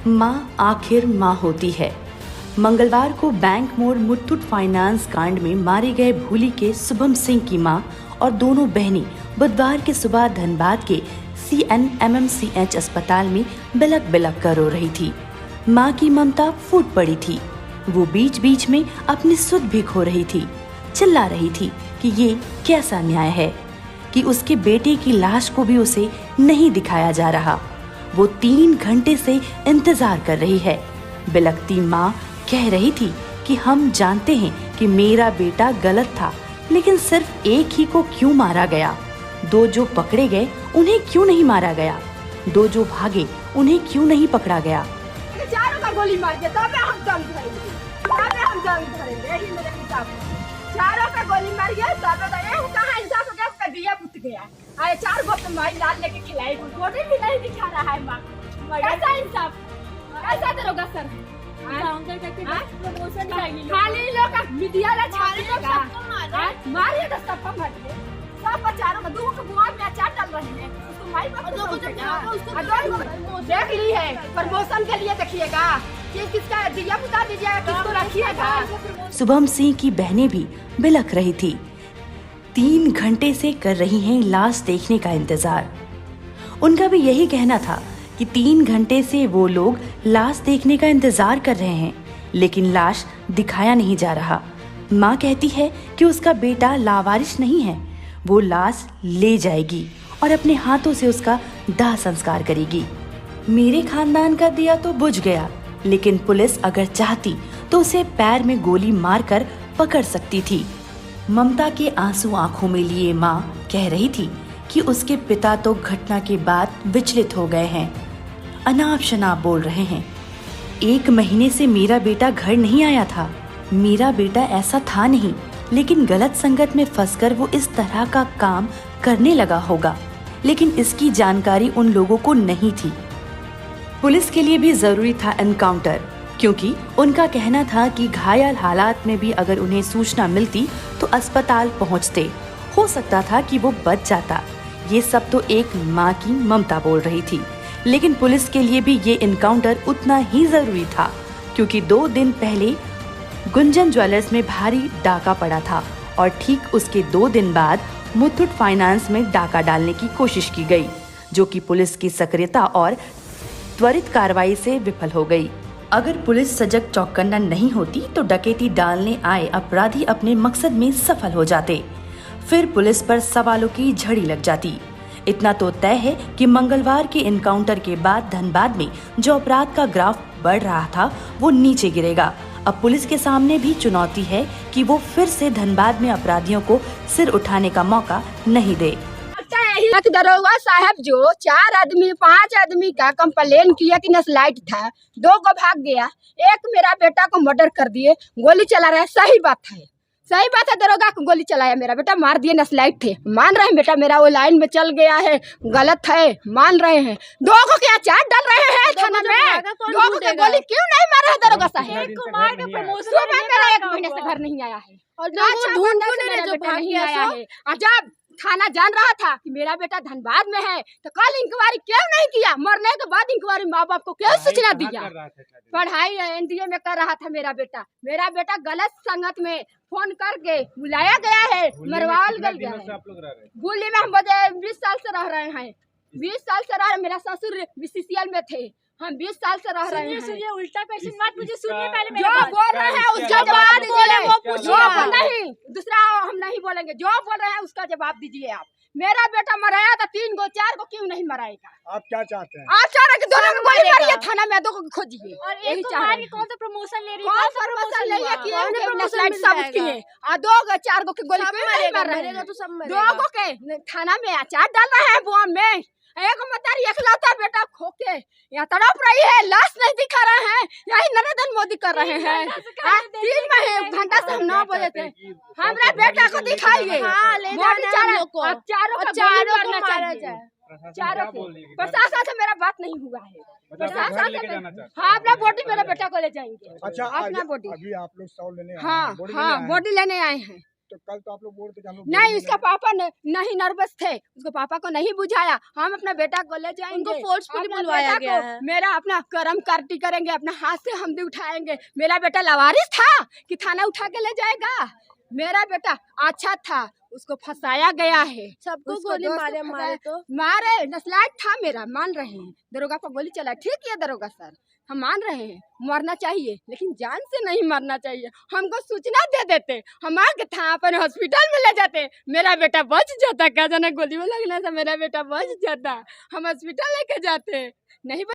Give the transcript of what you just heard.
माँ आखिर माँ होती है। मंगलवार को बैंक मोड़ मुथूट फाइनेंस कांड में मारे गए भूली के शुभम सिंह की मां और दोनों बहनें बुधवार की सुबह धनबाद के CNMMCH अस्पताल में बिलक बिलक कर रो रही थी। मां की ममता फूट पड़ी थी। वो बीच बीच में अपनी सुध भी खो रही थी। चिल्ला रही थी कि ये कैसा न्याय है कि उसके बेटे की लाश को भी उसे नहीं दिखाया जा रहा। वो 3 घंटे से इंतजार कर रही है। बिलखती माँ कह रही थी कि हम जानते हैं कि मेरा बेटा गलत था, लेकिन सिर्फ एक ही को क्यों मारा गया? 2 जो पकड़े गए उन्हें क्यों नहीं मारा गया? 2 जो भागे उन्हें क्यों नहीं पकड़ा गया? चारों का गोली मार दिया, तब हम जंग धरेंगे, यही मेरे हिसाब से। चारों का गोली मार गया, तब कहाँ इंसाफ हो गया? उसका दिया बुझ गया। आए 4 गोप माई लाल लेके खिलाई, गोली भी नहीं दिखा रहा है माँ। कैसा इंसाफ? कैसा दरोगा सर? खाली लोग मीडिया ला छापेगा, मारिए तो सबको मारिए, सब बचारों का 2 को बुआ में अचार डाल रहे हैं। उसको माई बाप को देख ली है, प्रमोशन के लिए देखिएगा कि किसका दिया बुता दीजिएगा, किसको रखिएगा। शुभम सिंह की बहनें भी बिलख रही थी। 3 घंटे से कर रही हैं लाश देखने का इंतजार। उनका भी यही कहना था कि 3 घंटे से वो लोग लाश देखने का इंतजार कर रहे हैं, लेकिन लाश दिखाया नहीं जा रहा। माँ कहती है कि उसका बेटा लावारिस नहीं है। वो लाश ले जाएगी और अपने हाथों से उसका दाह संस्कार करेगी। मेरे खानदान का दिया तो बुझ गया, लेकिन पुलिस अगर चाहती तो उसे पैर में गोली मारकर पकड़ सकती थी। ममता के आंसू आंखों में लिए माँ कह रही थी कि उसके पिता तो घटना के बाद विचलित हो गए हैं, अनाप शनाप बोल रहे हैं। 1 महीने से मेरा बेटा घर नहीं आया था। मेरा बेटा ऐसा था नहीं, लेकिन गलत संगत में फंसकर वो इस तरह का काम करने लगा होगा, लेकिन इसकी जानकारी उन लोगों को नहीं थी। पुलिस के लिए भी जरूरी था एनकाउंटर, क्योंकि उनका कहना था कि घायल हालात में भी अगर उन्हें सूचना मिलती तो अस्पताल पहुंचते, हो सकता था कि वो बच जाता। ये सब तो एक माँ की ममता बोल रही थी, लेकिन पुलिस के लिए भी ये एनकाउंटर उतना ही जरूरी था, क्योंकि 2 दिन पहले गुंजन ज्वेलर्स में भारी डाका पड़ा था और ठीक उसके 2 दिन बाद मुथूट फाइनेंस में डाका डालने की कोशिश की गई, जो कि पुलिस की सक्रियता और त्वरित कार्रवाई से विफल हो गई। अगर पुलिस सजग चौकन्ना नहीं होती तो डकैती डालने आए अपराधी अपने मकसद में सफल हो जाते। फिर पुलिस पर सवालों की झड़ी लग जाती। इतना तो तय है कि मंगलवार के एनकाउंटर के बाद धनबाद में जो अपराध का ग्राफ बढ़ रहा था वो नीचे गिरेगा। अब पुलिस के सामने भी चुनौती है कि वो फिर से धनबाद में अपराधियों को सिर उठाने का मौका नहीं दे। दरोगा साहब जो 5 आदमी का कंप्लेन किया कि नक्सलाइट था, 2 को भाग गया, 1 मेरा बेटा को मर्डर कर दिए, गोली चला रहा है। सही बात है, सही बात है। दरोगा को गोली चलाया, मेरा बेटा मार दिए, नक्सलाइट थे। मान रहे हैं बेटा मेरा वो लाइन में चल गया है, गलत है, मान रहे हैं। 2 को क्या चाट डाल रहे हैं थाना में? 2 को गोली क्यों नहीं मारा है दरोगा साहब? सुबह मेरा 1 महीने से घर नहीं आया है और नहीं आया है। जब थाना जान रहा था कि मेरा बेटा धनबाद में है तो कल इंक्वायरी क्यों नहीं किया? मरने के बाद इंक्वायरी माँ बाप को क्यों सूचना दिया? पढ़ाई NDA में कर रहा था मेरा बेटा गलत संगत में फोन करके बुलाया गया है, मरवाल गया है। गुली में हम 20 साल से रह रहे हैं, 20 साल से रह रहे। मेरा ससुर BCCL में थे, हम 20 साल से रह रहे हैं। सुनिए, उल्टा क्वेश्चन मत मुझे सुनिए, पहले मेरा जो बोल रहे हैं उसका जवाब बोले वो पूछिए। नहीं, दूसरा हम नहीं बोलेंगे। जो बोल रहे हैं उसका जवाब दीजिए आप। मेरा बेटा मराया था, 3 को 4 को क्यों नहीं मराएगा? आप क्या चाहते हैं? आप चाह रहे हैं कि दोनों को गोली मारिए, थाना में 2 को खोजिए। और एक को मार के कौन सा प्रमोशन ले रही है? कौन प्रमोशन ले रही है? कि नक्सलाइट साबित किए। 2 को 4 को गोली क्यों नहीं मार रहे हैं? 2 को के थाना में अचार डाल रहे हैं बम में। एक मतारी एकलौता बेटा खोके यहाँ तड़प रही है, लाश नहीं दिखा रहे हैं। यही नरेंद्र मोदी कर रहे हैं। 3 घंटा से हम 9 बजे थे, हमारे बेटा को दिखाइए। चारों को मारा जाए। प्रशासन से मेरा बात नहीं हुआ है। प्रशासन से हाँ, अपना बॉडी मेरे बेटा को ले जाएंगे। अच्छा, अपना बॉडी अभी आप लोग शव लेने हाँ बॉडी लेने आए हैं। तो कल तो आप लोग बोल थे कि हम लोग नहीं, गोली उसका पापा नहीं नर्वस थे, उसको पापा को नहीं बुझाया। हम अपना बेटा को ले जाएंगे, उनको फोर्सफुली अपना बुलवाया बेटा गया को, है। मेरा अपना कर्म काटी करेंगे, अपना हाथ से हम भी उठाएंगे। मेरा बेटा लवारिस था कि थाना उठा के ले जाएगा? मेरा बेटा अच्छा था, उसको फंसाया गया है। सबको उसको गोली दोस्त मारे को मारे तो मारे, नस्लाइट था मेरा, मान रहे हैं। दरोगा पर गोली चला, ठीक है दरोगा सर, हम मान रहे हैं, मरना चाहिए लेकिन जान से नहीं मरना चाहिए। हमको सूचना दे देते, हम आके था अपन हॉस्पिटल में ले जाते, मेरा बेटा बच जाता। क्या जाना गोली में लगने से मेरा बेटा बच जाता, हम हॉस्पिटल लेके जाते नहीं।